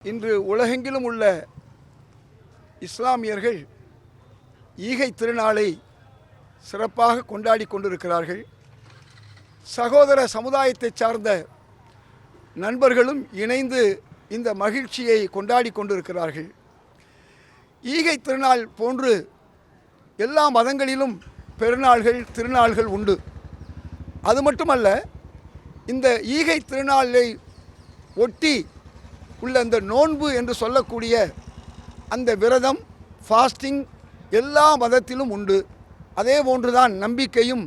இன்று உலகெங்கிலும் உள்ள இஸ்லாமியர்கள் ஈகை திருநாளை சிறப்பாக கொண்டாடி கொண்டிருக்கிறார்கள். சகோதர சமுதாயத்தை சார்ந்த நண்பர்களும் இணைந்து இந்த மகிழ்ச்சியை கொண்டாடி கொண்டிருக்கிறார்கள். ஈகை திருநாள் போன்று எல்லா மதங்களிலும் பெருநாள்கள் திருநாள்கள் உண்டு. அது மட்டுமல்ல, இந்த ஈகை திருநாளை ஒட்டி உள்ள இந்த நோன்பு என்று சொல்லக்கூடிய அந்த விரதம், ஃபாஸ்டிங் எல்லா மதத்திலும் உண்டு. அதே போன்றுதான் நம்பிக்கையும்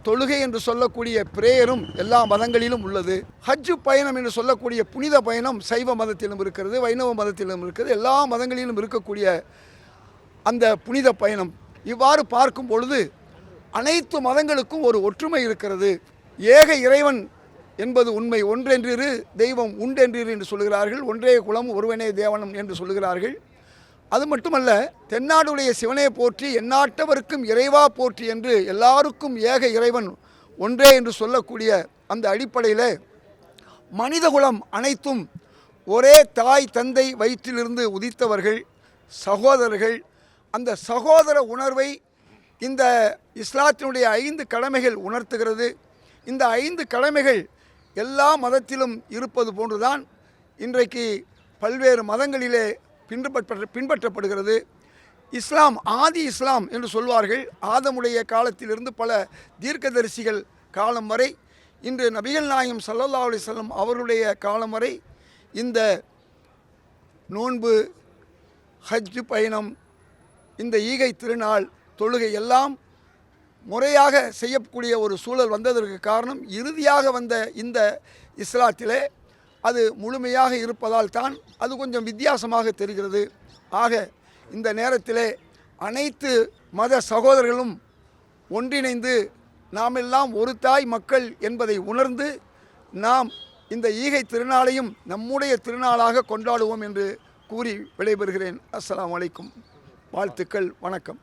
தொழுகை என்று சொல்லக்கூடிய பிரேயரும் எல்லா மதங்களிலும் உள்ளது. ஹஜ்ஜு பயணம் என்று சொல்லக்கூடிய புனித பயணம் சைவ மதத்திலும் இருக்கிறது, வைணவ மதத்திலும் இருக்கிறது, எல்லா மதங்களிலும் இருக்கக்கூடிய அந்த புனித பயணம். இவ்வாறு பார்க்கும் பொழுது அனைத்து மதங்களுக்கும் ஒரு ஒற்றுமை இருக்கிறது. ஏக இறைவன் என்பது உண்மை. ஒன்றென்றிரு தெய்வம் உண்டென்றிரு என்று சொல்கிறார்கள். ஒன்றே குலம் ஒருவனே தேவனம் என்று சொல்கிறார்கள். அது மட்டுமல்ல, தென்னாடுடைய சிவனே போற்றி எந்நாட்டவருக்கும் இறைவா போற்றி என்று எல்லாருக்கும் ஏக இறைவன் ஒன்றே என்று சொல்லக்கூடிய அந்த அடிப்படையில் மனிதகுலம் அனைத்தும் ஒரே தாய் தந்தை வயிற்றிலிருந்து உதித்தவர்கள், சகோதரர்கள். அந்த சகோதர உணர்வை இந்த இஸ்லாத்தினுடைய 5 கடமைகள் உணர்த்துகிறது. இந்த 5 கடமைகள் எல்லா மதத்திலும் இருப்பது போன்றுதான் இன்றைக்கு பல்வேறு மதங்களிலே பின்பற்றப்படுகிறது. இஸ்லாம் ஆதி இஸ்லாம் என்று சொல்வார்கள். ஆதமுடைய காலத்திலிருந்து பல தீர்க்கதரிசிகள் காலம் வரை, இன்று நபிகள் நாயகம் ஸல்லல்லாஹு அலைஹி வஸல்லம் அவர்களுடைய காலம் வரை இந்த நோன்பு, ஹஜ் பயணம், இந்த ஈகை திருநாள், தொழுகை எல்லாம் முறையாக செய்யக்கூடிய ஒரு சூழல் வந்ததற்கு காரணம், இறுதியாக வந்த இந்த இஸ்லாத்திலே அது முழுமையாக இருப்பதால் தான் அது கொஞ்சம் வித்தியாசமாக தெரிகிறது. ஆக இந்த நேரத்திலே அனைத்து மத சகோதரர்களும் ஒன்றிணைந்து நாம் எல்லாம் ஒரு தாய் மக்கள் என்பதை உணர்ந்து நாம் இந்த ஈகை திருநாளையும் நம்முடைய திருநாளாக கொண்டாடுவோம் என்று கூறி விடைபெறுகிறேன். அஸ்ஸலாமு அலைக்கும். வாழ்த்துக்கள், வணக்கம்.